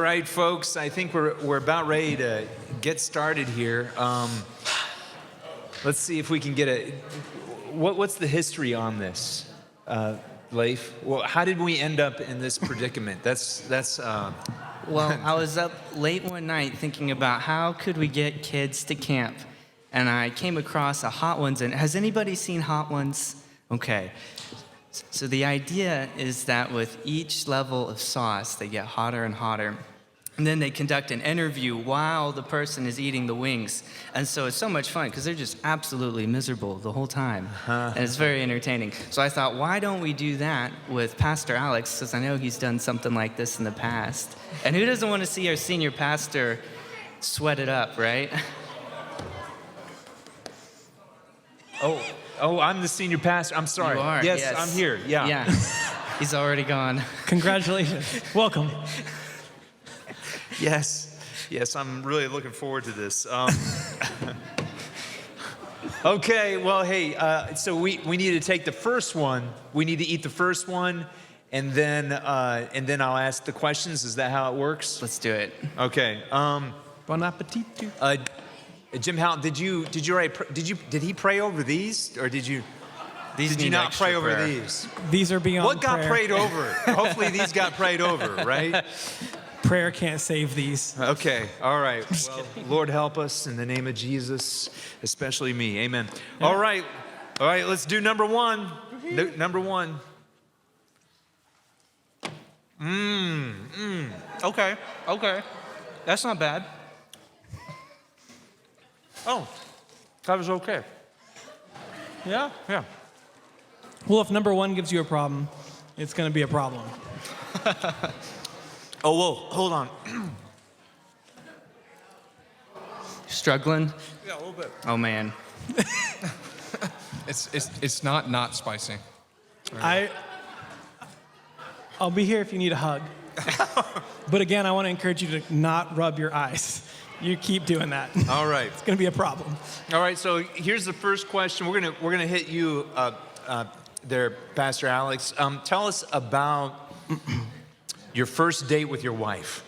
right, folks. I think we're about ready to get started here. Let's see if we can get what's the history on this, Leif? Well, how did we end up in this predicament? Well, I was up late one night thinking about how could we get kids to camp, and I came across a Hot Ones. And has anybody seen Hot Ones? Okay. So the idea is that with each level of sauce, they get hotter and hotter. And then they conduct an interview while the person is eating the wings. And so it's so much fun because they're just absolutely miserable the whole time. And it's very entertaining. So I thought, why don't we do that with Pastor Alex? Because I know he's done something like this in the past. And who doesn't want to see our senior pastor sweat it up, right? Oh, I'm the senior pastor. I'm sorry. You are, yes, yes. I'm here. Yeah. Yeah. He's already gone. Congratulations. Welcome. Yes, I'm really looking forward to this. Okay, well, hey, so we need to take the first one. We need to eat the first one, and then I'll ask the questions. Is that how it works? Let's do it. Okay. Bon appetit. Jim Howell, did he pray over these, or did you Need not extra pray over prayer. these? These are beyond What got prayer. prayed over? Hopefully these got prayed over, right? Prayer can't save these. Okay, all right. Well, Lord, help us in the name of Jesus, especially me. Amen. Yeah. All right, let's do number one. Number one. Okay. That's not bad. Oh, that was okay. Yeah? Yeah. Well, if number one gives you a problem, it's going to be a problem. Oh, whoa, hold on. Struggling? Yeah, a little bit. Oh, man. It's not spicy. I'll be here if you need a hug. But again, I want to encourage you to not rub your eyes. You keep doing that. All right. It's going to be a problem. All right, so here's the first question. We're gonna hit you there, Pastor Alex. Tell us about your first date with your wife.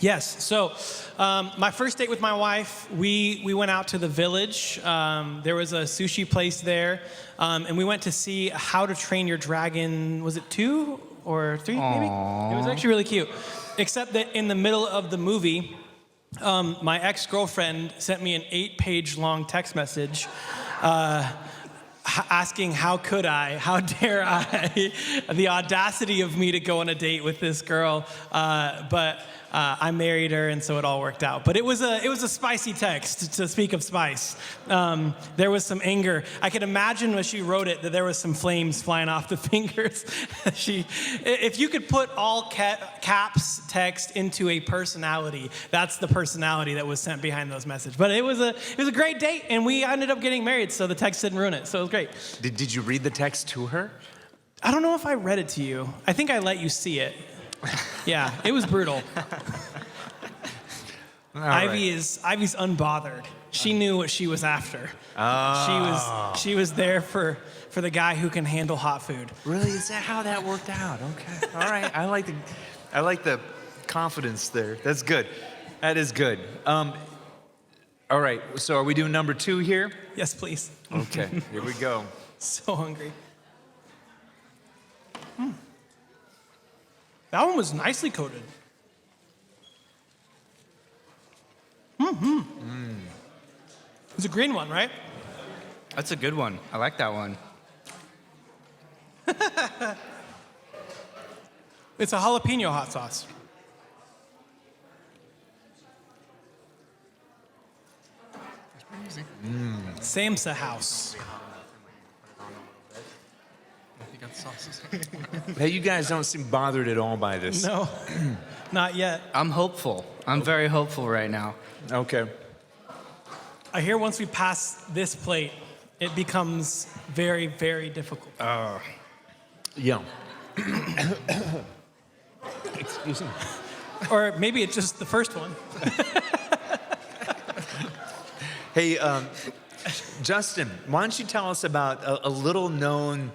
Yes. So, my first date with my wife, we went out to the Village. There was a sushi place there, and we went to see How to Train Your Dragon. Was it 2 or 3? Maybe. It was actually really cute. Except that in the middle of the movie, my ex-girlfriend sent me an 8-page long text message. Asking how dare I, the audacity of me to go on a date with this girl, but I married her, and so it all worked out. But it was a spicy text, to speak of spice. There was some anger. I could imagine when she wrote it that there was some flames flying off the fingers. If you could put all caps text into a personality, that's the personality that was sent behind those messages. But it was a great date, and we ended up getting married, so the text didn't ruin it. So it was great. Did you read the text to her? I don't know if I read it to you. I think I let you see it. Yeah, it was brutal. Ivy's unbothered. She knew what she was after. Oh. She was there for the guy who can handle hot food. Really? Is that how that worked out? Okay. All right. I like the confidence there. That's good. That is good. All right. So are we doing number 2 here? Yes, please. Okay. Here we go. So hungry. That one was nicely coated. It's a green one, right? That's a good one. I like that one. It's a jalapeno hot sauce. Samsa House. You got the sauces. Hey, you guys don't seem bothered at all by this. No, not yet. I'm hopeful. I'm very hopeful right now. Okay. I hear once we pass this plate, it becomes very, very difficult. Yeah. Excuse me. Or maybe it's just the first one. Hey, Justin, why don't you tell us about a little known,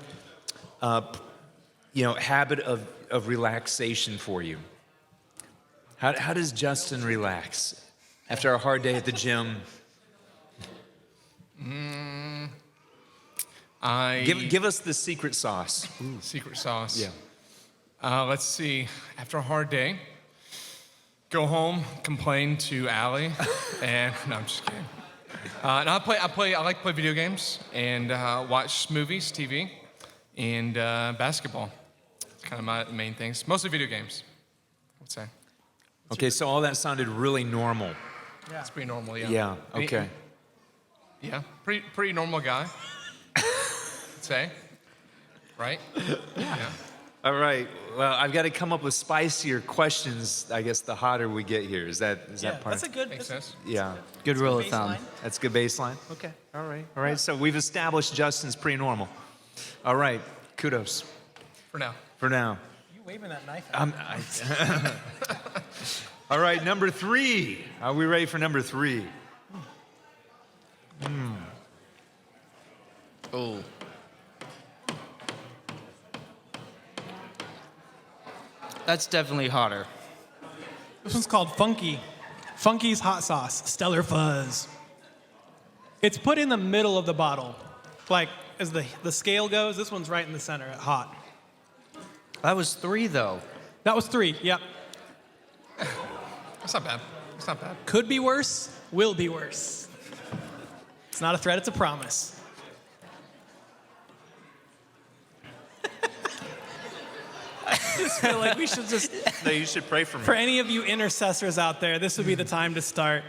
habit of relaxation for you? How does Justin relax after a hard day at the gym? Give us the secret sauce. Secret sauce. Yeah. Let's see. After a hard day, go home, complain to Allie, and no, I'm just kidding. And I like to play video games and watch movies, TV, and basketball. It's kind of my main things. Mostly video games, I would say. Okay, so all that sounded really normal. It's pretty normal, yeah. Yeah, okay. Yeah, pretty normal guy. I'd say, right? Yeah. All right. Well, I've got to come up with spicier questions, I guess, the hotter we get here. Is that part? That's a good. Makes sense. Yeah. Good rule of thumb. That's a good baseline. Okay. All right. All right. So we've established Justin's pretty normal. All right. Kudos For now. for now. You waving that knife at All right. Number 3. Are we ready for number 3? Oh. That's definitely hotter. This one's called Funky. Funky's hot sauce, Stellar Fuzz. It's put in the middle of the bottle. Like, as the scale goes, this one's right in the center at hot. That was 3, though. That was 3, yep. That's not bad. It's not bad. Could be worse, will be worse. It's not a threat, it's a promise. I just feel like we should just, No, you should pray for me. for any of you intercessors out there, this would be the time to start.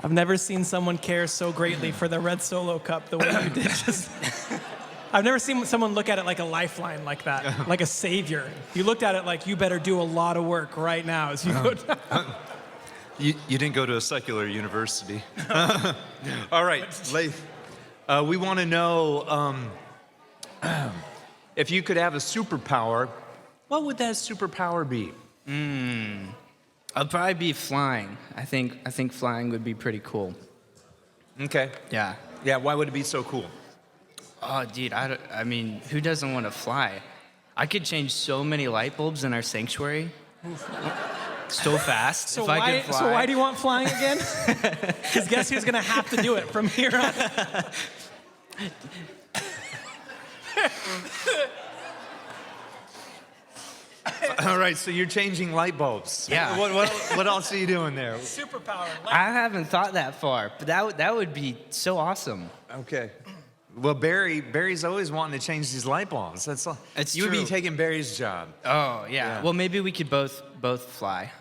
I've never seen someone care so greatly for the red Solo cup the way you did just. I've never seen someone look at it like a lifeline like that, like a savior. You looked at it like you better do a lot of work right now as you go down. You didn't go to a secular university. All right, Leif. We want to know if you could have a superpower, what would that superpower be? I'd probably be flying. I think flying would be pretty cool. Okay. Yeah. Yeah, why would it be so cool? Oh, dude, I mean, who doesn't want to fly? I could change so many light bulbs in our sanctuary so fast So if I why, could fly. so why do you want flying again? Because guess who's gonna have to do it from here on? All right, so you're changing light bulbs. Yeah. What else are you doing there? Superpower. I haven't thought that far, but that would be so awesome. Okay. Well, Barry's always wanting to change these light bulbs. That's all. It's you would be true. taking Barry's job. Oh, yeah. Yeah. Well, maybe we could both fly.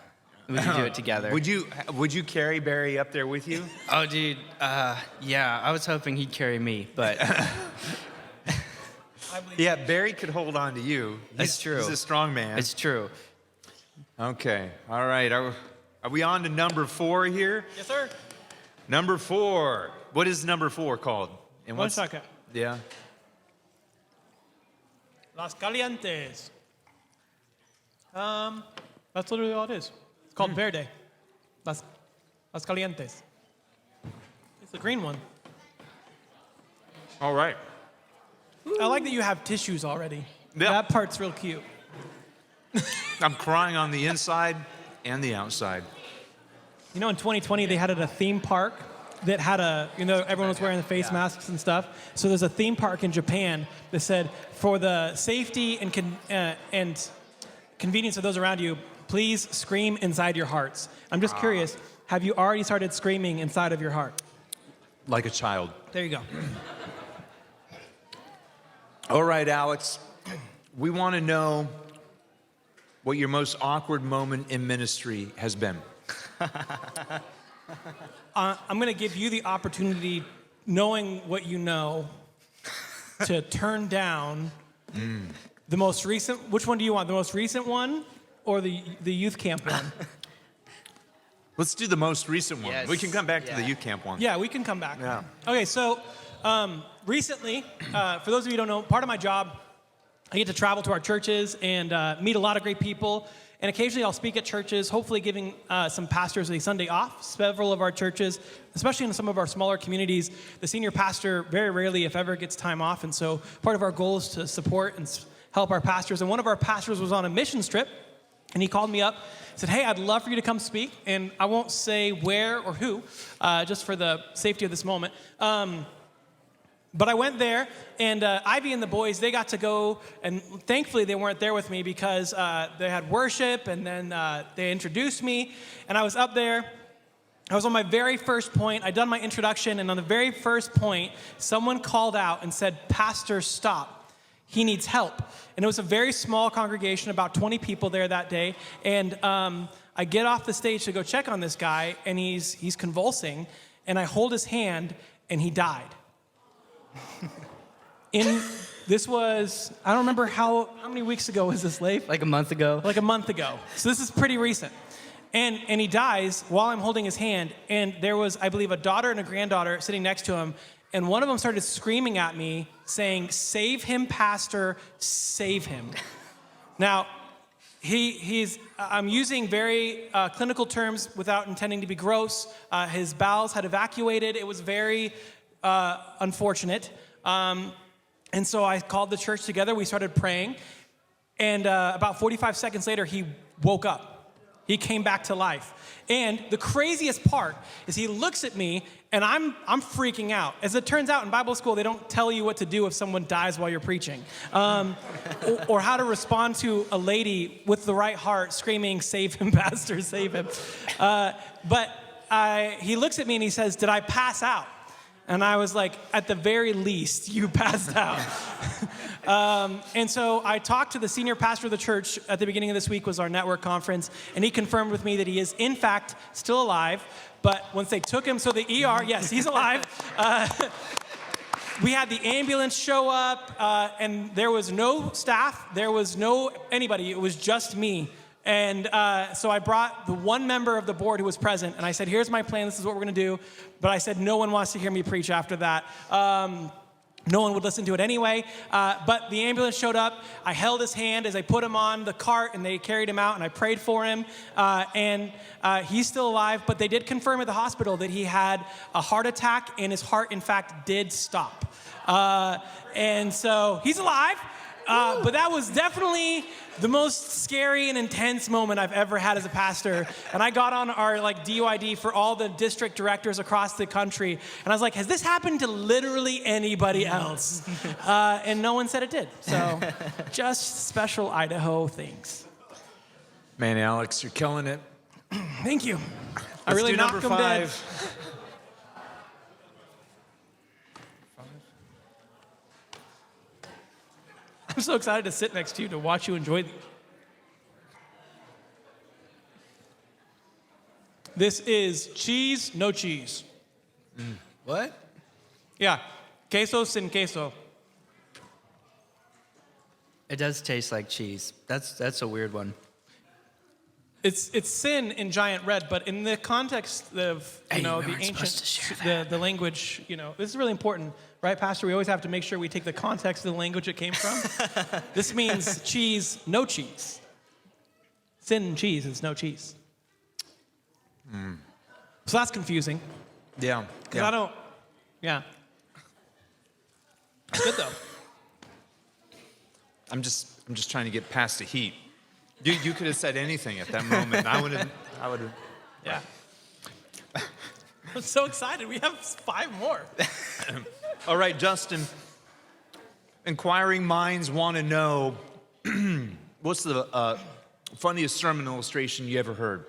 We could do it together. Would you carry Barry up there with you? Oh, dude. Yeah, I was hoping he'd carry me, but Yeah, Barry could hold on to you. That's true. He's a strong man. it's true. Okay. All right. Are we on to number 4 here? Yes, sir. Number 4. What is number 4 called? And One what's- second. Yeah. Las Calientes. That's literally all it is. It's called Verde. Las Calientes. It's the green one. All right. I like that you have tissues already. Yeah. That part's real cute. I'm crying on the inside and the outside. You know, in 2020, they had at a theme park that had everyone was wearing the face masks and stuff. So there's a theme park in Japan that said, for the safety and convenience of those around you, please scream inside your hearts. I'm just curious, have you already started screaming inside of your heart? Like a child. There you go. All right, Alex. We want to know what your most awkward moment in ministry has been. I'm going to give you the opportunity, knowing what you know, to turn down the most recent. Which one do you want? The most recent one or the youth camp one? Let's do the most recent one. Yes. We can come back to the Yeah. youth camp one. Yeah, we can come back. Yeah. Okay, so recently, for those of you who don't know, part of my job, I get to travel to our churches and meet a lot of great people. And occasionally I'll speak at churches, hopefully giving some pastors a Sunday off. Several of our churches, especially in some of our smaller communities, the senior pastor very rarely, if ever, gets time off. And so part of our goal is to support help our pastors. And one of our pastors was on a mission trip, and he called me up, said, hey, I'd love for you to come speak. And I won't say where or who, just for the safety of this moment. But I went there, and Ivy and the boys, they got to go, and thankfully they weren't there with me because they had worship, and then they introduced me, and I was up there. I was on my very first point. I'd done my introduction, and on the very first point, someone called out and said, Pastor, stop. He needs help. And it was a very small congregation, about 20 people there that day, and I get off the stage to go check on this guy, and he's convulsing, and I hold his hand, and he died. This was, I don't remember how many weeks ago was this, Leif? Like a month ago. Like a month ago. So this is pretty recent. And he dies while I'm holding his hand. And there was, I believe, a daughter and a granddaughter sitting next to him. And one of them started screaming at me, saying, save him, Pastor, save him. Now, I'm using very clinical terms without intending to be gross. His bowels had evacuated. It was very unfortunate. And so I called the church together. We started praying. And about 45 seconds later, he woke up. He came back to life. And the craziest part is he looks at me, and I'm freaking out. As it turns out, in Bible school, they don't tell you what to do if someone dies while you're preaching, or how to respond to a lady with the right heart screaming, save him, Pastor, save him. But he looks at me, and he says, did I pass out? And I was like, at the very least, you passed out. And so I talked to the senior pastor of the church at the beginning of this week, was our network conference, and he confirmed with me that he is, in fact, still alive. But once they took him, so the ER, yes, he's alive. We had the ambulance show up, and there was no staff, there was no anybody, it was just me. And so I brought the one member of the board who was present, and I said, here's my plan, this is what we're gonna do. But I said, no one wants to hear me preach after that. No one would listen to it anyway. But the ambulance showed up. I held his hand as I put him on the cart, and they carried him out, and I prayed for him. And he's still alive, but they did confirm at the hospital that he had a heart attack, and his heart, in fact, did stop. And so he's alive. But that was definitely the most scary and intense moment I've ever had as a pastor. And I got on our DUID for all the district directors across the country. And I was like, has this happened to literally anybody else? And no one said it did. So just special Idaho things. Man, Alex, you're killing it. Thank you. I Let's really do knocked number them dead. 5. I'm so excited to sit next to you to watch you enjoy these. This is cheese, no cheese. What? Yeah, queso sin queso. It does taste like cheese. That's a weird one. It's sin in giant red, but in the context of Hey, the we weren't supposed to ancient, share the language, this is really important, right, Pastor? We always have to make sure we take the context of the language it came from. This means cheese, no cheese. Sin and cheese is no cheese. So that's confusing. Yeah. Because I don't, yeah. It's good though. I'm just trying to get past the heat. You could have said anything at that moment. I would have. Yeah. I'm so excited. We have 5 more. All right, Justin. Inquiring minds want to know, what's the funniest sermon illustration you ever heard?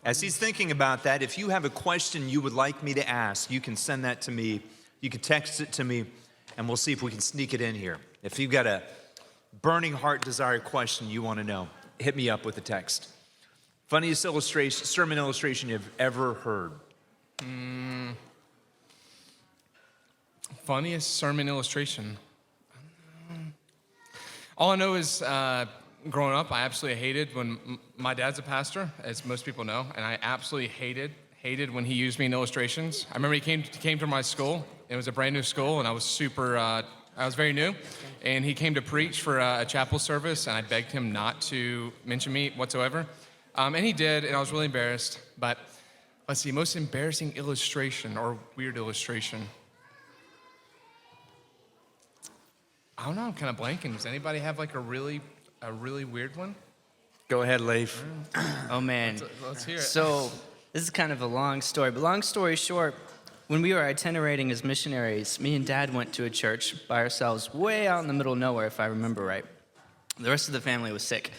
As he's thinking about that, if you have a question you would like me to ask, you can send that to me. You can text it to me, and we'll see if we can sneak it in here. If you've got a burning heart desire question you want to know, hit me up with a text. Funniest sermon illustration you've ever heard? Funniest sermon illustration. All I know is growing up, I absolutely hated when my dad's a pastor, as most people know, and I absolutely hated when he used me in illustrations. I remember he came to my school. It was a brand new school, and I was very new, and he came to preach for a chapel service, and I begged him not to mention me whatsoever. And he did, and I was really embarrassed. But let's see, most embarrassing illustration or weird illustration. I don't know. I'm kind of blanking. Does anybody have like a really weird one? Go ahead, Leif. Oh man. Let's hear it. So this is kind of a long story, but long story short, when we were itinerating as missionaries, me and Dad went to a church by ourselves, way out in the middle of nowhere, if I remember right. The rest of the family was sick.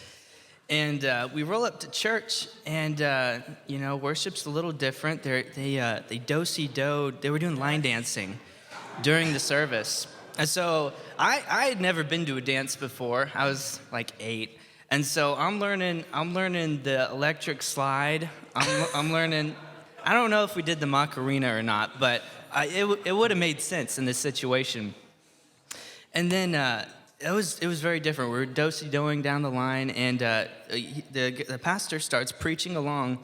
And we roll up to church, and worship's a little different. They do-si-do. They were doing line dancing during the service. And so I had never been to a dance before. I was like 8. And so I'm learning the electric slide. I'm learning, I don't know if we did the Macarena or not, but it would have made sense in this situation. And then it was very different. We were do-si-doing down the line, and the pastor starts preaching along.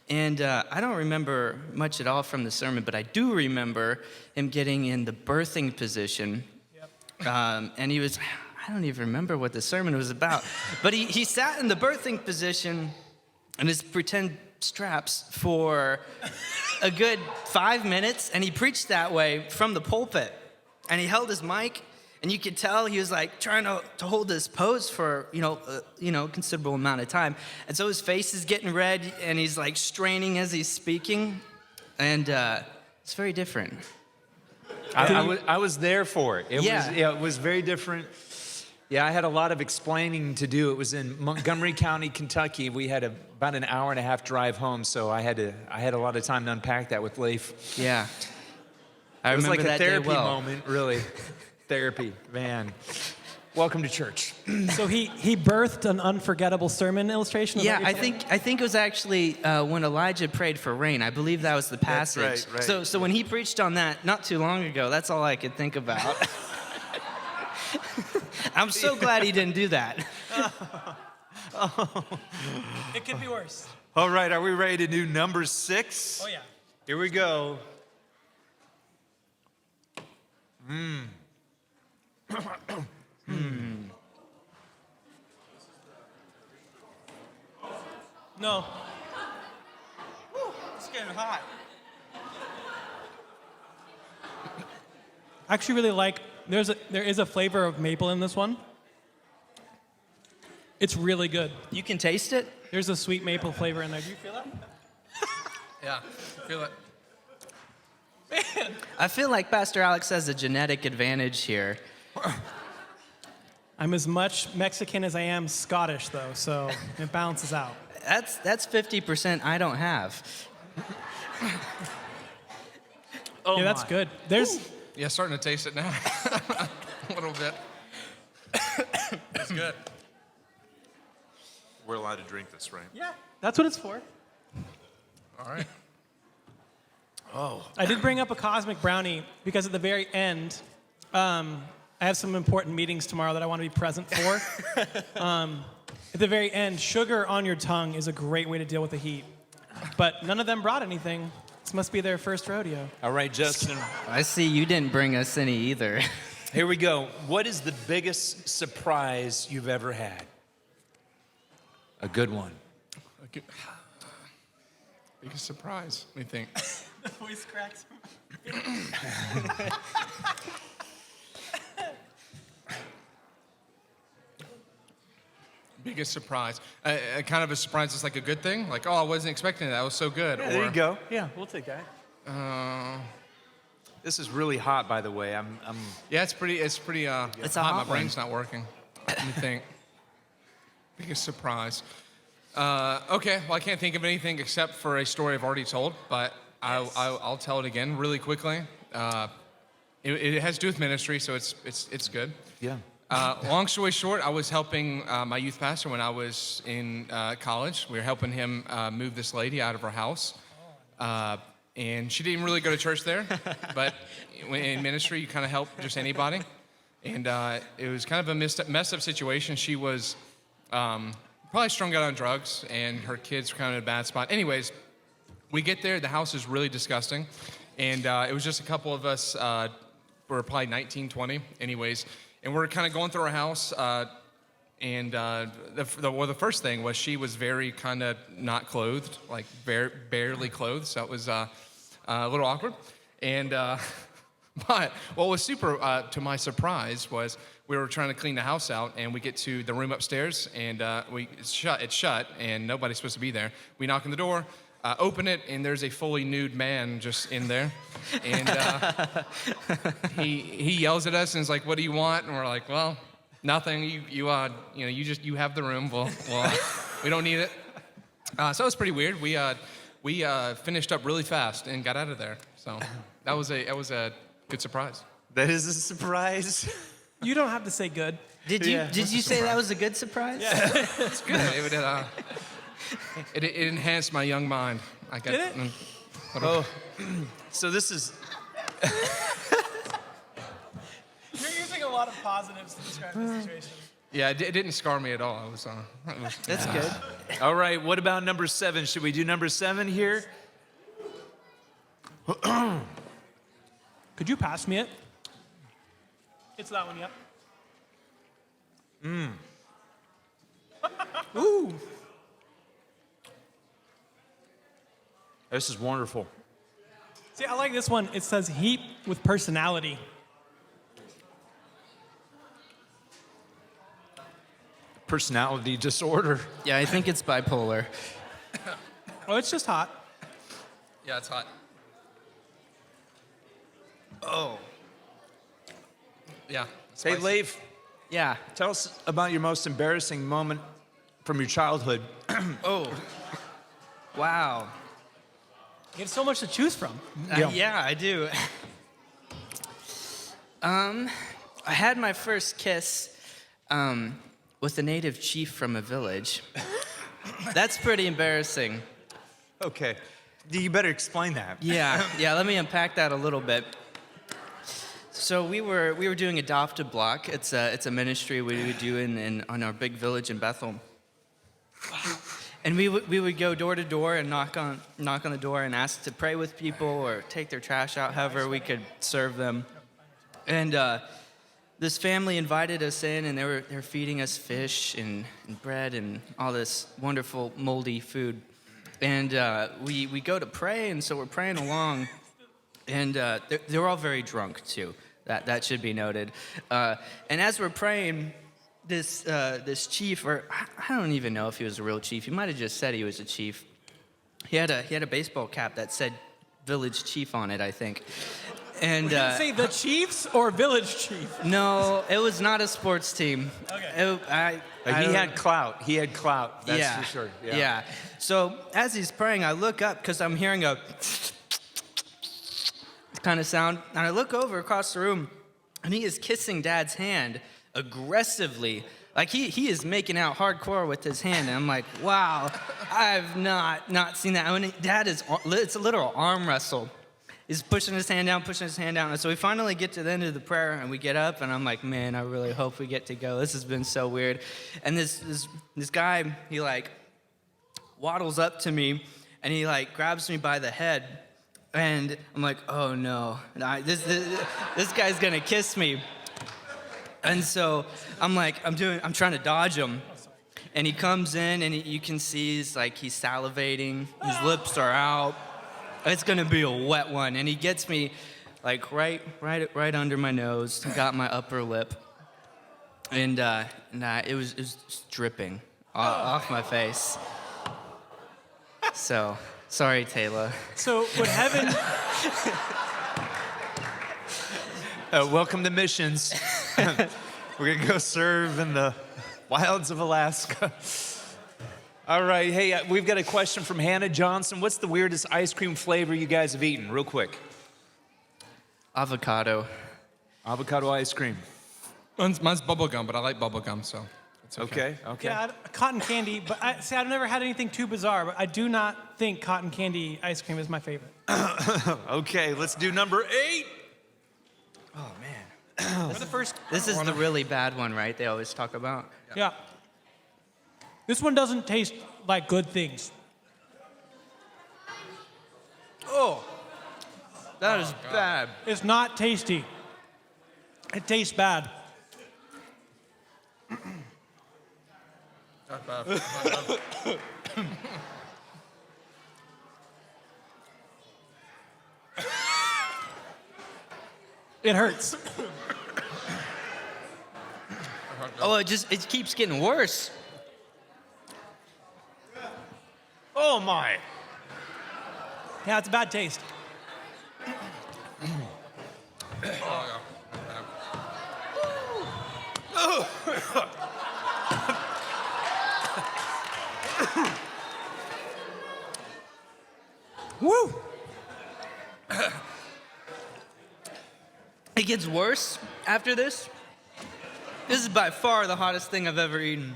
And I don't remember much at all from the sermon, but I do remember him getting in the birthing position. And he was, I don't even remember what the sermon was about. But he sat in the birthing position in his pretend straps for a good 5 minutes, and he preached that way from the pulpit. And he held his mic, and you could tell he was like trying to hold this pose for considerable amount of time. And so his face is getting red, and he's like straining as he's speaking, and it's very different. I was there for it. Yeah. It was very different. Yeah, I had a lot of explaining to do. It was in Montgomery County, Kentucky. We had about an hour and a half drive home, so I had a lot of time to unpack that with Leif. Yeah. I It was remember like a that day therapy well. moment, really. Therapy, man. Welcome to church. So he birthed an unforgettable sermon illustration? Is Yeah, that what you're saying? I think it was actually when Elijah prayed for rain. I believe that was the passage. right. So when he preached on that not too long ago, that's all I could think about. I'm so glad he didn't do that. It could be worse. All right, are we ready to do number 6? Oh, yeah. Here we go. No. It's getting hot. I actually really like, there is a flavor of maple in this one. It's really good. You can taste it? There's a sweet maple flavor in there. Do you feel that? Yeah, feel it. I feel like Pastor Alex has a genetic advantage here. I'm as much Mexican as I am Scottish, though, so it balances out. That's 50% I don't have. Yeah, that's good. There's Yeah, starting to taste it now. A little bit. It's good. We're allowed to drink this, right? Yeah, that's what it's for. All right. I did bring up a cosmic brownie because at the very end, I have some important meetings tomorrow that I want to be present for. At the very end, sugar on your tongue is a great way to deal with the heat. But none of them brought anything. This must be their first rodeo. All right, Justin. I see you didn't bring us any either. Here we go. What is the biggest surprise you've ever had? A good one. Okay. Biggest surprise. Let me think. The voice cracks. Biggest surprise. Kind of a surprise is like a good thing. Like, oh, I wasn't expecting that. That was so good. Yeah, there Or, you go. Yeah, we'll take that. Uh, This is really hot, by the way. yeah, it's pretty. It's a hot. hot My brain's not working. Let me think. Biggest surprise. Okay. Well, I can't think of anything except for a story I've already told, but I'll tell it again really quickly. It has to do with ministry, so it's good. Yeah. Long story short, I was helping my youth pastor when I was in college. We were helping him move this lady out of her house. And she didn't really go to church there, but in ministry, you kind of help just anybody. And it was kind of a messed up situation. She was probably strung out on drugs, and her kids were kind of in a bad spot. Anyways, we get there. The house is really disgusting. And it was just a couple of us. We were probably 19, 20. Anyways, and we're kind of going through our house. And the first thing was she was very kind of not clothed, like barely clothed. So it was a little awkward. And But what was super, to my surprise, was we were trying to clean the house out, and we get to the room upstairs, and it's shut, and nobody's supposed to be there. We knock on the door, open it, and there's a fully nude man just in there, and he yells at us and is like, "What do you want?" And we're like, "Well, nothing. You have the room. We don't need it." So it was pretty weird. We finished up really fast and got out of there. So that was a good surprise. That is a surprise. You don't have to say good. Did you Yeah. say that was a good surprise? It's good. It enhanced my young mind. I got, Did it? Oh, so this is You're using a lot of positives to describe the situation. Yeah, it didn't scar me at all. It was That's good. all right. What about number 7? Should we do number 7 here? Could you pass me it? It's that one, yep. Ooh. This is wonderful. See, I like this one. It says heat with personality. Personality disorder. Yeah, I think it's bipolar. Oh, it's just hot. Yeah, it's hot. Oh. Yeah. Hey, spicy. Leif, Yeah. tell us about your most embarrassing moment from your childhood. Oh. Wow. You have so much to choose from. Yeah, I do. I had my first kiss with a native chief from a village. That's pretty embarrassing. Okay. You better explain that. Yeah, let me unpack that a little bit. So we were doing Adopt a Block. It's a ministry we would do in our big village in Bethel. And we would go door to door and knock on the door and ask to pray with people or take their trash out, however we could serve them. And this family invited us in, and they were feeding us fish and bread and all this wonderful moldy food. And we go to pray, and so we're praying along, and they were all very drunk too. That should be noted. And as we're praying, this chief, or I don't even know if he was a real chief. He might have just said he was a chief. He had a baseball cap that said Village Chief on it, I think. And Did you say the Chiefs or Village Chief? no, it was not a sports team. Okay. I He don't- had clout. He had clout. That's yeah, for sure. Yeah. So as he's praying, I look up because I'm hearing a kind of sound, and I look over across the room, and he is kissing Dad's hand aggressively. Like he is making out hardcore with his hand, and I'm like, wow, I've not seen that. I mean, Dad it's a literal arm wrestle. He's pushing his hand down, and so we finally get to the end of the prayer, and we get up, and I'm like, man, I really hope we get to go. This has been so weird. And this guy, he like waddles up to me, and he like grabs me by the head, and I'm like, oh no, this guy's gonna kiss me. And so I'm trying to dodge him, and he comes in, and you can see he's salivating, his lips are out. It's gonna be a wet one, and he gets me like right under my nose, got my upper lip, and it was just dripping off my face. So sorry, Taylor. So would heaven? Welcome to missions. We're gonna go serve in the wilds of Alaska. All right, hey, we've got a question from Hannah Johnson. What's the weirdest ice cream flavor you guys have eaten? Real quick. Avocado. Avocado ice cream. Mine's bubblegum, but I like bubblegum, so it's okay. Okay. Yeah, cotton candy. But I've never had anything too bizarre. But I do not think cotton candy ice cream is my favorite. Okay, let's do number 8. Oh man. For the first. This is the really bad one, right? They always talk about. Yeah. This one doesn't taste like good things. Oh, that is bad. It's not tasty. It tastes bad. Not bad. Not bad. It hurts. Oh, it keeps getting worse. Oh my. Yeah, it's a bad taste. Woo! It gets worse after this. This is by far the hottest thing I've ever eaten.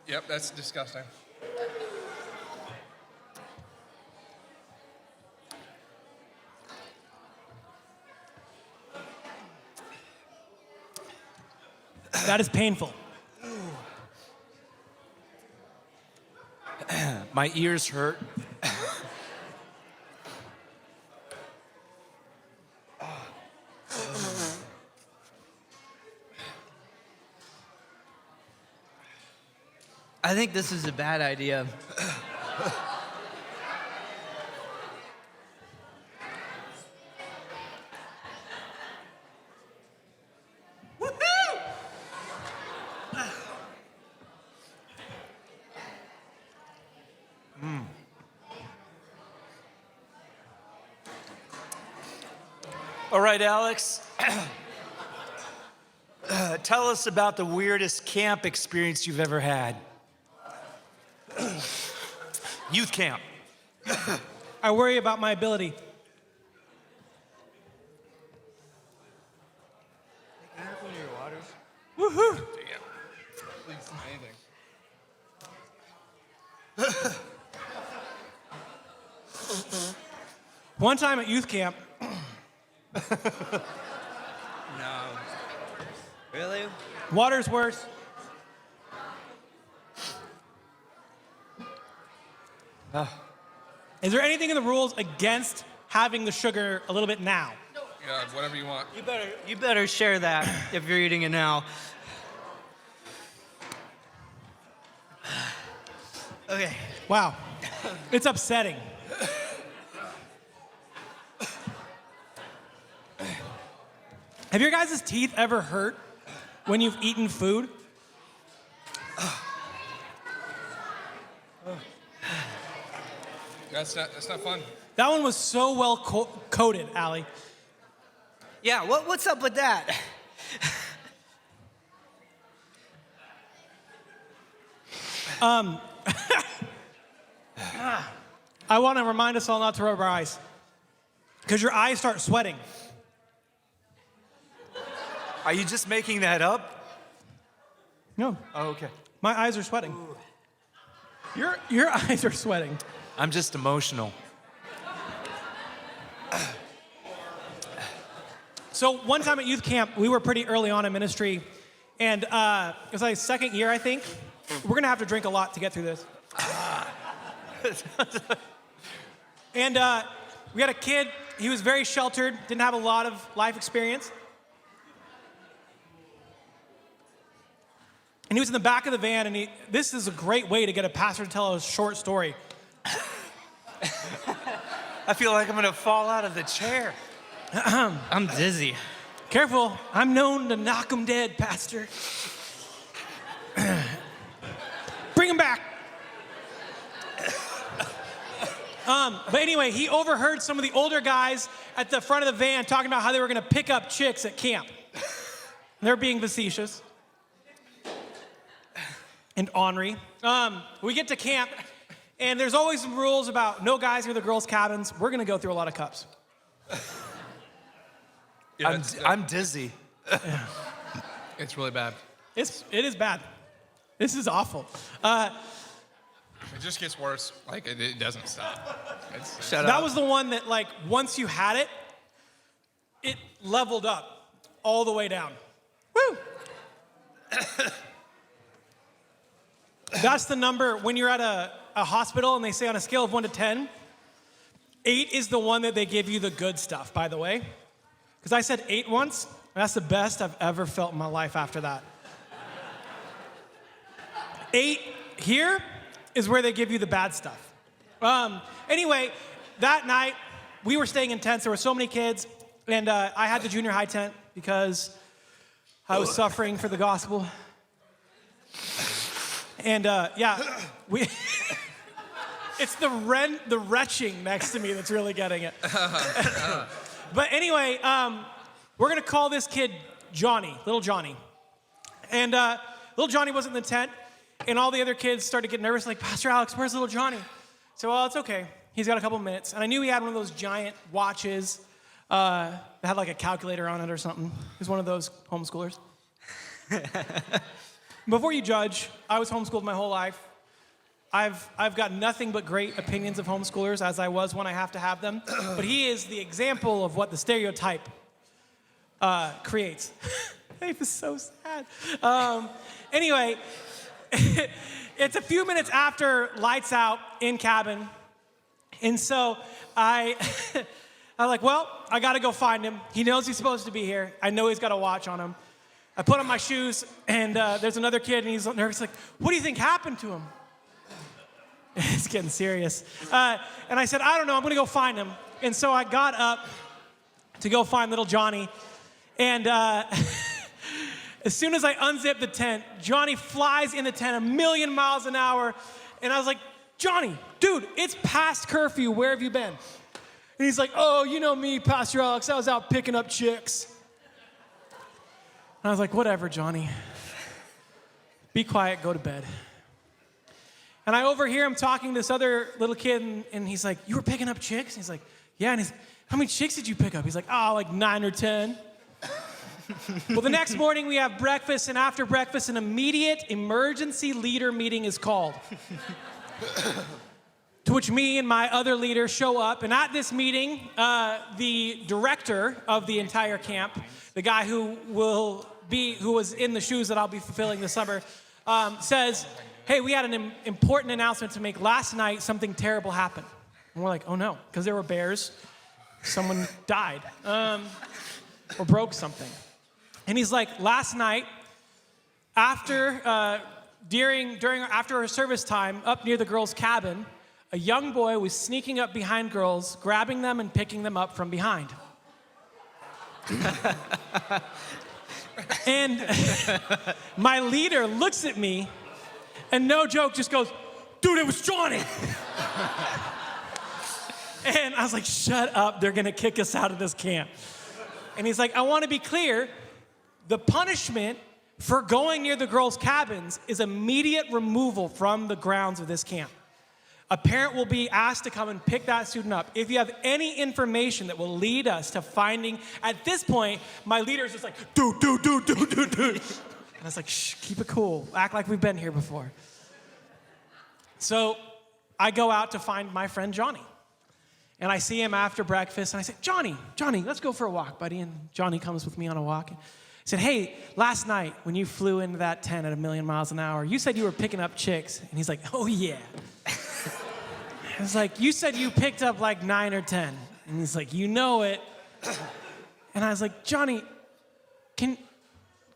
Yep, that's disgusting. That is painful. My ears hurt. I think this is a bad idea. All right, Alex. Tell us about the weirdest camp experience you've ever had. Youth camp. I worry about my ability. Woohoo! Damn. Please, anything. One time at youth camp, No. Really? water's worse. Is there anything in the rules against having the sugar a little bit now? Yeah, whatever you want. You better share that if you're eating it now. Okay. Wow. It's upsetting. Have your guys' teeth ever hurt when you've eaten food? That's not fun. That one was so well coated, Allie. Yeah, what's up with that? I want to remind us all not to rub our eyes, because your eyes start sweating. Are you just making that up? No, Oh, okay. my eyes are sweating. Your eyes are sweating. I'm just emotional. So one time at youth camp, we were pretty early on in ministry, and it was like second year, I think. We're gonna have to drink a lot to get through this. And we had a kid. He was very sheltered, didn't have a lot of life experience. And he was in the back of the van, and this is a great way to get a pastor to tell a short story. I feel like I'm gonna fall out of the chair. I'm dizzy. Careful, I'm known to knock 'em dead, Pastor. Bring him back. But anyway, he overheard some of the older guys at the front of the van talking about how they were gonna pick up chicks at camp. They're being facetious and ornery. We get to camp, and there's always some rules about no guys near the girls' cabins. We're gonna go through a lot of cups. Yeah, I'm dizzy. it's really bad. It is bad. This is awful. It just gets worse. Like it doesn't stop. It's Shut That up. was the one that, like, once you had it, it leveled up all the way down. Woo! That's the number when you're at a hospital and they say on a scale of 1 to 10, 8 is the one that they give you the good stuff, by the way. Because I said 8 once, and that's the best I've ever felt in my life after that. 8 here is where they give you the bad stuff. Anyway, that night, we were staying in tents. There were so many kids, and I had the junior high tent because I was suffering for the gospel. And we. It's the retching next to me that's really getting it. But anyway, we're gonna call this kid Johnny, little Johnny. And little Johnny wasn't in the tent, and all the other kids started getting nervous, like, Pastor Alex, where's little Johnny? So, well, it's okay. He's got a couple minutes. And I knew he had one of those giant watches that had like a calculator on it or something. He was one of those homeschoolers. Before you judge, I was homeschooled my whole life. I've got nothing but great opinions of homeschoolers, as I was when I have to have them. But he is the example of what the stereotype creates. Life is so sad. Anyway, it's a few minutes after lights out in cabin. And so I'm like, well, I got to go find him. He knows he's supposed to be here. I know he's got a watch on him. I put on my shoes, and there's another kid, and he's nervous, like, what do you think happened to him? It's getting serious. And I said, I don't know, I'm gonna go find him. And so I got up to go find little Johnny. And as soon as I unzipped the tent, Johnny flies in the tent 1,000,000 miles an hour. And I was like, Johnny, dude, it's past curfew, where have you been? And he's like, oh, you know me, Pastor Alex, I was out picking up chicks. And I was like, whatever, Johnny. Be quiet, go to bed. And I overhear him talking to this other little kid, and he's like, you were picking up chicks? And he's like, yeah. And he's, how many chicks did you pick up? He's like, oh, like 9 or 10. Well, the next morning we have breakfast, and after breakfast, an immediate emergency leader meeting is called. To which me and my other leader show up, and at this meeting, the director of the entire camp, the guy who was in the shoes that I'll be fulfilling this summer, says, hey, we had an important announcement to make. Last night, something terrible happened. And we're like, oh no, because there were bears. Someone died or broke something. And he's like, last night, after our service time, up near the girls' cabin, a young boy was sneaking up behind girls, grabbing them and picking them up from behind. And my leader looks at me, and no joke, just goes, dude, it was Johnny. And I was like, shut up, they're gonna kick us out of this camp. And he's like, I wanna be clear, the punishment for going near the girls' cabins is immediate removal from the grounds of this camp. A parent will be asked to come and pick that student up. If you have any information that will lead us to finding, at this point, my leader is just like, dude. And I was like, shh, keep it cool. Act like we've been here before. So I go out to find my friend Johnny. And I see him after breakfast, and I say, Johnny, let's go for a walk, buddy. And Johnny comes with me on a walk. I said, hey, last night when you flew into that tent at 1,000,000 miles an hour, you said you were picking up chicks. And he's like, oh yeah. I was like, you said you picked up like 9 or 10. And he's like, you know it. And I was like, Johnny, can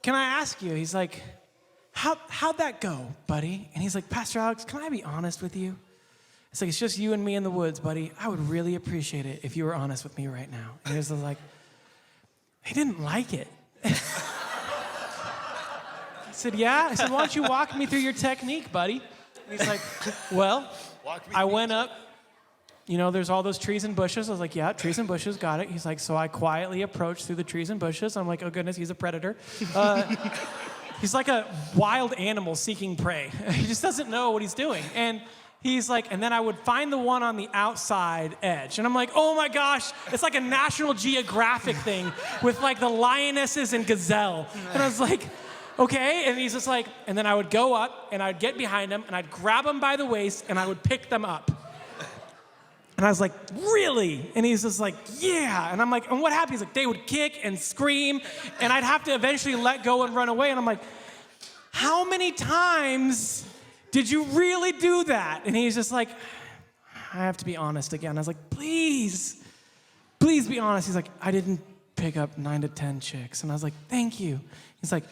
I ask you? He's like, how'd that go, buddy? And he's like, Pastor Alex, can I be honest with you? It's like, it's just you and me in the woods, buddy. I would really appreciate it if you were honest with me right now. And he was like, I didn't like it. I said, yeah? I said, why don't you walk me through your technique, buddy? And he's like, well, I went up, there's all those trees and bushes. I was like, yeah, trees and bushes, got it. He's like, so I quietly approached through the trees and bushes. I'm like, oh goodness, he's a predator. He's like a wild animal seeking prey. He just doesn't know what he's doing. And he's like, and then I would find the one on the outside edge. And I'm like, oh my gosh, it's like a National Geographic thing with like the lionesses and gazelle. And I was like, okay. And he's just like, and then I would go up and I'd get behind him and I'd grab him by the waist and I would pick them up. And I was like, really? And he's just like, yeah. And I'm like, and what happened? He's like, they would kick and scream and I'd have to eventually let go and run away. And I'm like, how many times did you really do that? And he's just like, I have to be honest again. I was like, please be honest. He's like, I didn't pick up 9 to 10 chicks. And I was like, thank you. He's like,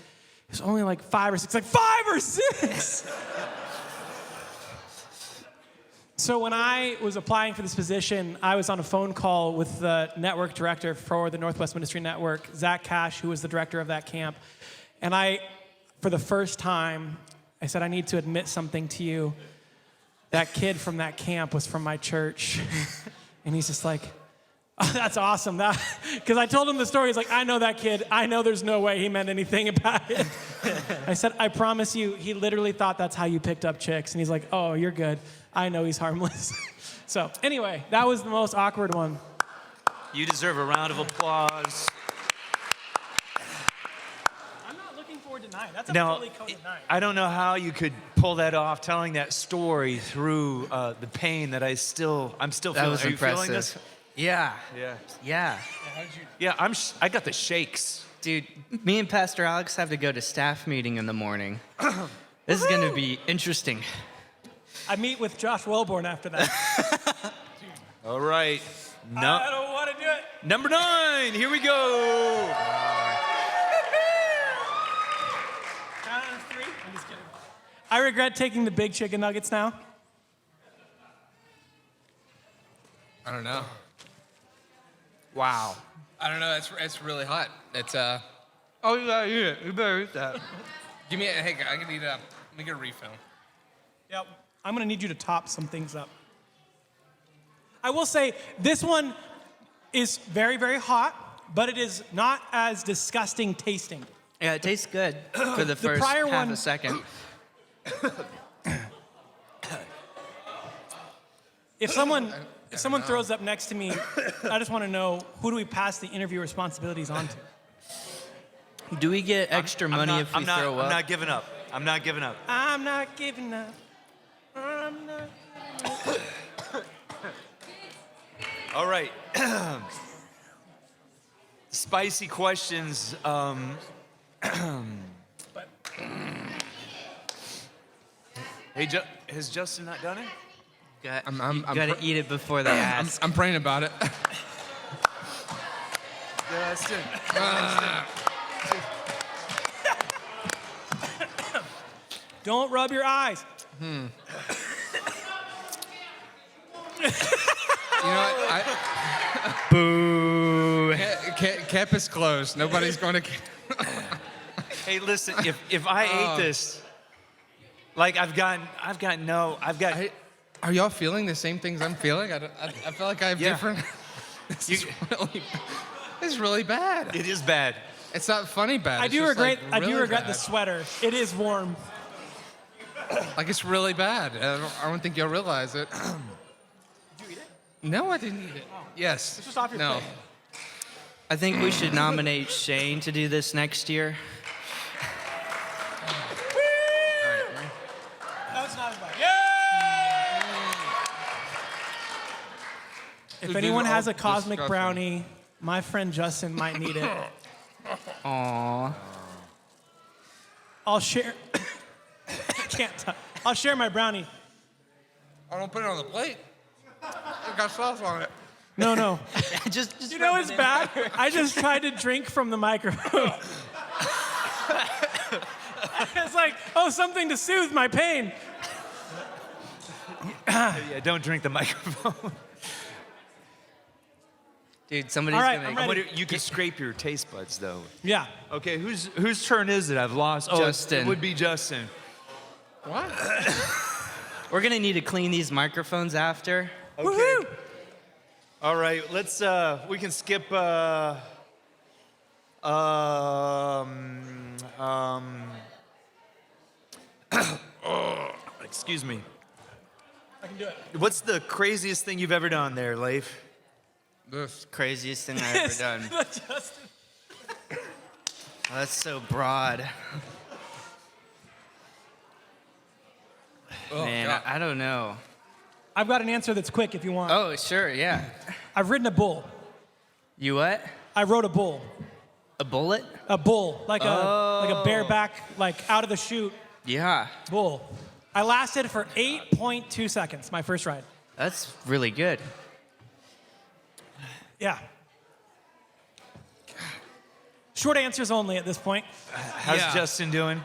it's only like 5 or 6. Like, 5 or 6? So when I was applying for this position, I was on a phone call with the network director for the Northwest Ministry Network, Zach Cash, who was the director of that camp. And for the first time, I said, I need to admit something to you. That kid from that camp was from my church. And he's just like, oh, that's awesome. Because I told him the story. He's like, I know that kid. I know there's no way he meant anything about it. I said, I promise you, he literally thought that's how you picked up chicks. And he's like, oh, you're good. I know he's harmless. So anyway, that was the most awkward one. You deserve a round of applause. I'm not looking forward to 9. That's a Now, fully coded 9. I don't know how you could pull that off, telling that story through the pain that I'm still That feeling. was Are you impressive. feeling this? Yeah. Yeah. Yeah. Yeah, I got the shakes. Dude, me and Pastor Alex have to go to staff meeting in the morning. This is going to be interesting. I meet with Josh Wellborn after that. All right. I don't want to do it. Number 9. Here we go. Count on 3. I'm just kidding. I regret taking the big chicken nuggets now. I don't know. Wow. I don't know. It's really hot. It's Oh, you gotta eat it. You better eat that. Give me a hey. I can need a. Let me get a refill. Yeah, I'm gonna need you to top some things up. I will say this one is very, very hot, but it is not as disgusting tasting. Yeah, it tastes good for the first prior half one- a second. If someone throws up next to me, I just want to know, who do we pass the interview responsibilities on to? Do we get extra money if we throw up? I'm not giving up. I'm not giving up. I'm not giving up. I'm not. All right. Spicy questions. Hey, has Justin not done it? I'm Gotta eat it before they ask. I'm praying about it. Justin. Don't rub your eyes. You know what? Boo. Camp is closed. Nobody's going to. Hey, listen. If I ate this, like I've got. Are y'all feeling the same things I'm feeling? I feel like I have Yeah. different. This is really bad. It is bad. It's not funny bad. I It's do just, regret. like, I do really regret bad. the sweater. It is warm. Like it's really bad. I don't think you'll realize it. Did you eat it? No, I didn't eat it. Yes. It's just off your no. plate. I think we should nominate Shane to do this next year. That was not as bad. If These anyone are has all a cosmic disgusting. brownie, my friend Justin might need it. Aww. I'll share. I can't talk. I'll share my brownie. I don't put it on the plate. It got sauce on it. No. just You know rub it's it in. bad? I just tried to drink from the microphone. It's like, oh, something to soothe my pain. Yeah, don't drink the microphone. Dude, somebody's All right, gonna. I'm I ready. wonder, you can scrape your taste buds though. Yeah. Okay, whose turn is it? I've lost. Oh, Justin. It would be Justin. What? We're gonna need to clean these microphones after. Okay. Woohoo! All right, let's. We can skip. Excuse me. I can do it. What's the craziest thing you've ever done there, Leif? This. Craziest thing I've ever done. Justin. Oh, that's so broad. Oh, Man, God. I don't know. I've got an answer that's quick if you want. Oh, sure, yeah. I've ridden a bull. You what? I rode a bull. A bullet? A bull, like a bareback, like out of the chute Yeah. bull. I lasted for 8.2 seconds, my first ride. That's really good. Yeah. Short answers only at this point. How's Yeah. Justin doing?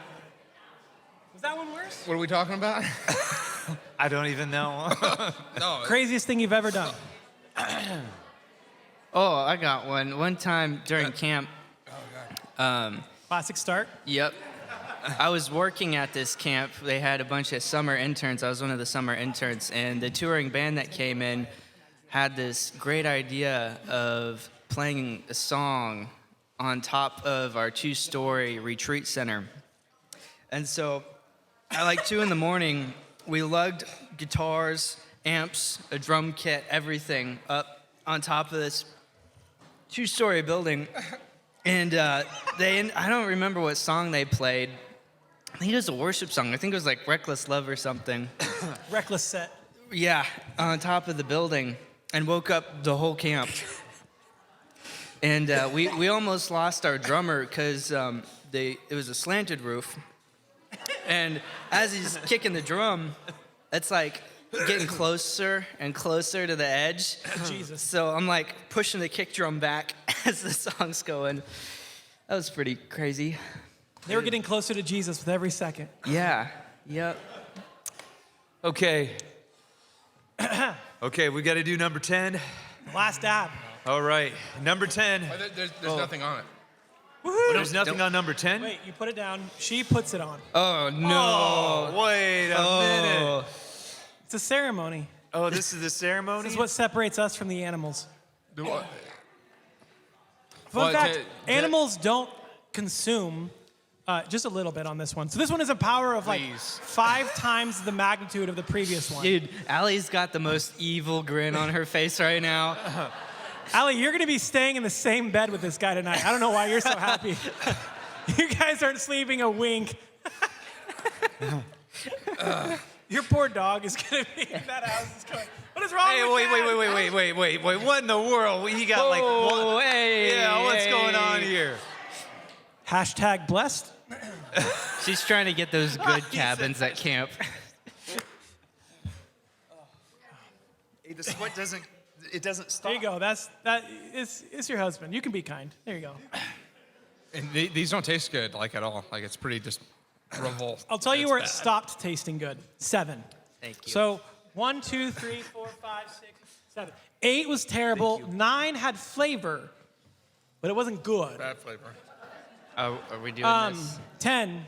Was that one worse? What are we talking about? I don't even know. No, Craziest thing you've ever done. Oh, I got one. One time during camp, Classic start. yep. I was working at this camp. They had a bunch of summer interns. I was one of the summer interns, and the touring band that came in had this great idea of playing a song on top of our 2-story retreat center. And so at like 2 in the morning, we lugged guitars, amps, a drum kit, everything up on top of this 2-story building. And I don't remember what song they played. I think it was a worship song. I think it was like Reckless Love or something. Reckless set. Yeah, on top of the building, and woke up the whole camp. And we almost lost our drummer because it was a slanted roof. And as he's kicking the drum, it's like getting closer and closer to the edge. Jesus. So I'm like pushing the kick drum back as the song's going. That was pretty crazy. They were getting closer to Jesus with every second. Yeah. Yep. Okay. Okay, we got to do number 10. Last dab. All right, number 10. there's nothing on it. There's nothing on number 10? Wait, you put it down. She puts it on. Oh no. Oh, wait a minute. It's a ceremony. Oh, this is the ceremony? This is what separates us from the animals. Do what? Fun Well, fact, to- animals don't consume just a little bit on this one. So this one is a power of like Please. 5 times the magnitude of the previous one. Dude, Allie's got the most evil grin on her face right now. Allie, you're gonna be staying in the same bed with this guy tonight. I don't know why you're so happy. You guys aren't sleeping a wink. Your poor dog is gonna be in that house. Is going, what is wrong Hey, with wait, that? wait. What in the world? He got like Oh, one. hey. Yeah, what's hey. going on here? Hashtag blessed. She's trying to get those good cabins at camp. Hey, the sweat doesn't stop. There you go. It's your husband. You can be kind. There you go. And these don't taste good, like at all. Like it's pretty just revolt. I'll tell you It's where it bad. stopped tasting good. 7. Thank you. So 1, 2, 3, 4, 5, 6, 7. 8 was terrible. 9 had flavor, but it wasn't good. Bad flavor. Are we doing this? 10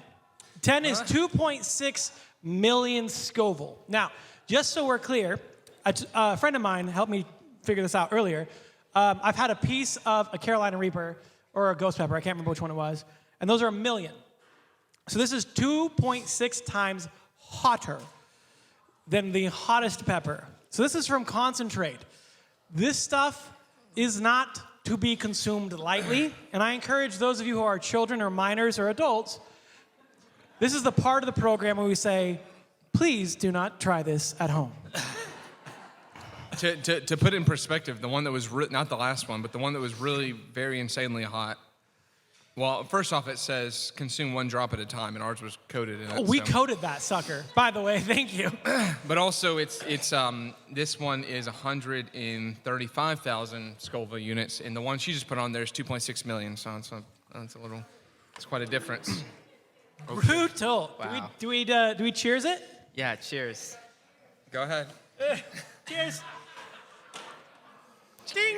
is 2.6 million Scoville. Now, just so we're clear, a friend of mine helped me figure this out earlier. I've had a piece of a Carolina Reaper or a Ghost Pepper. I can't remember which one it was. And those are 1 million. So this is 2.6 times hotter than the hottest pepper. So this is from concentrate. This stuff is not to be consumed lightly, and I encourage those of you who are children or minors or adults, this is the part of the program where we say, please do not try this at home. To put it in perspective, the one that was not the last one, but the one that was really very insanely hot. Well, first off, it says consume 1 drop at a time, and ours was coated in it. We so- coded that sucker, by the way, thank you. But also, it's this one is 135,000 Scoville units, and the one she just put on there is 2.6 million. So it's quite a difference. Brutal. Wow. Do we cheers it? Yeah, cheers. Go ahead. Cheers. Ding.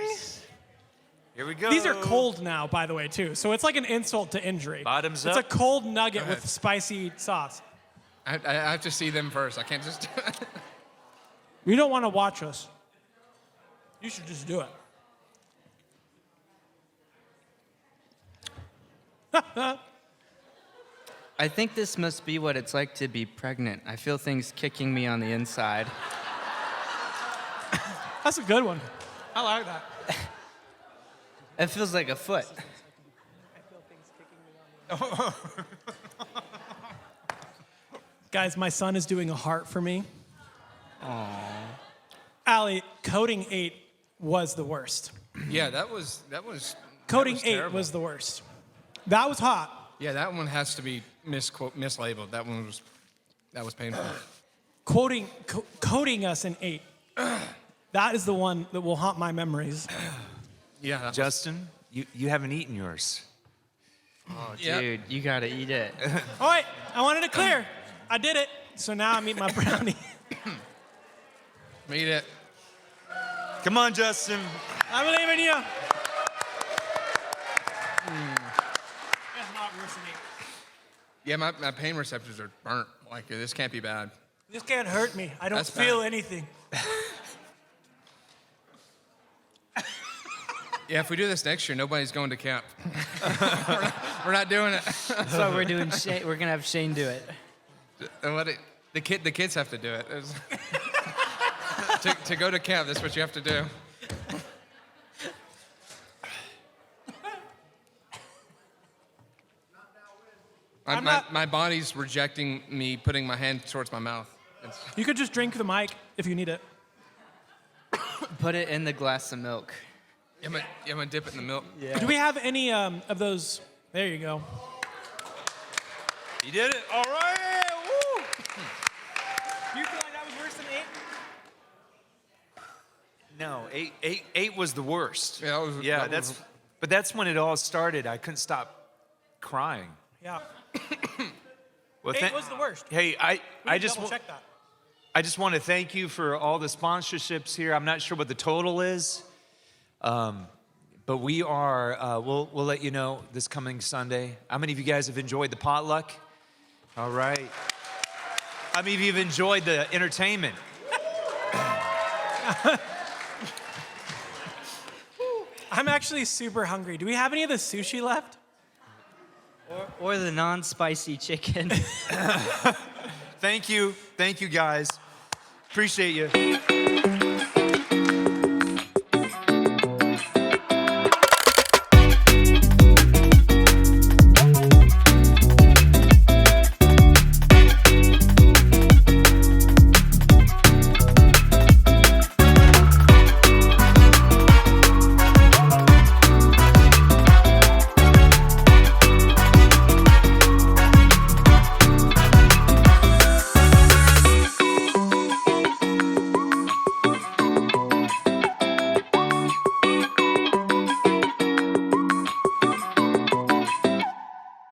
Here we go. These are cold now, by the way, too. So it's like an insult to injury. Bottoms It's up. a cold nugget Go ahead. with spicy sauce. I have to see them first. I can't just. You don't want to watch us. You should just do it. I think this must be what it's like to be pregnant. I feel things kicking me on the inside. That's a good one. I like that. It feels like a foot. Guys, my son is doing a heart for me. Aww. Allie, coding 8 was the worst. Yeah, that was. Coding that was 8 terrible. was the worst. That was hot. Yeah, that one has to be mislabeled. That was painful. Coding us in 8. That is the one that will haunt my memories. Yeah. that was- Justin, you haven't eaten yours. Oh, Yep. dude, you gotta eat it. All right, I wanted it clear. I did it. So now I'm eating my brownie. Eat it. Come on, Justin. I believe in you. That's not worse than 8. Yeah, my pain receptors are burnt. Like, this can't be bad. This can't hurt me. I don't That's feel bad. anything. Yeah, if we do this next year, nobody's going to camp. we're not doing it. So we're doing Shane. We're gonna have Shane do it. And the kids have to do it. to go to camp, that's what you have to do. My body's rejecting me putting my hand towards my mouth. You could just drink the mic if you need it. Put it in the glass of milk. I'm gonna dip it in the milk. Do we have any of those? There you go. You did it. All right. Woo. Do you feel like that was worse than 8? No, eight was the worst. Yeah, that was- but that's when it all started. I couldn't stop crying. Yeah. Well, 8 was the worst. Hey, We I can just double check that. I just want to thank you for all the sponsorships here. I'm not sure what the total is, but we are. We'll let you know this coming Sunday. How many of you guys have enjoyed the potluck? All right. How many of you have enjoyed the entertainment? I'm actually super hungry. Do we have any of the sushi left? Or the non-spicy chicken. Thank you, guys. Appreciate you.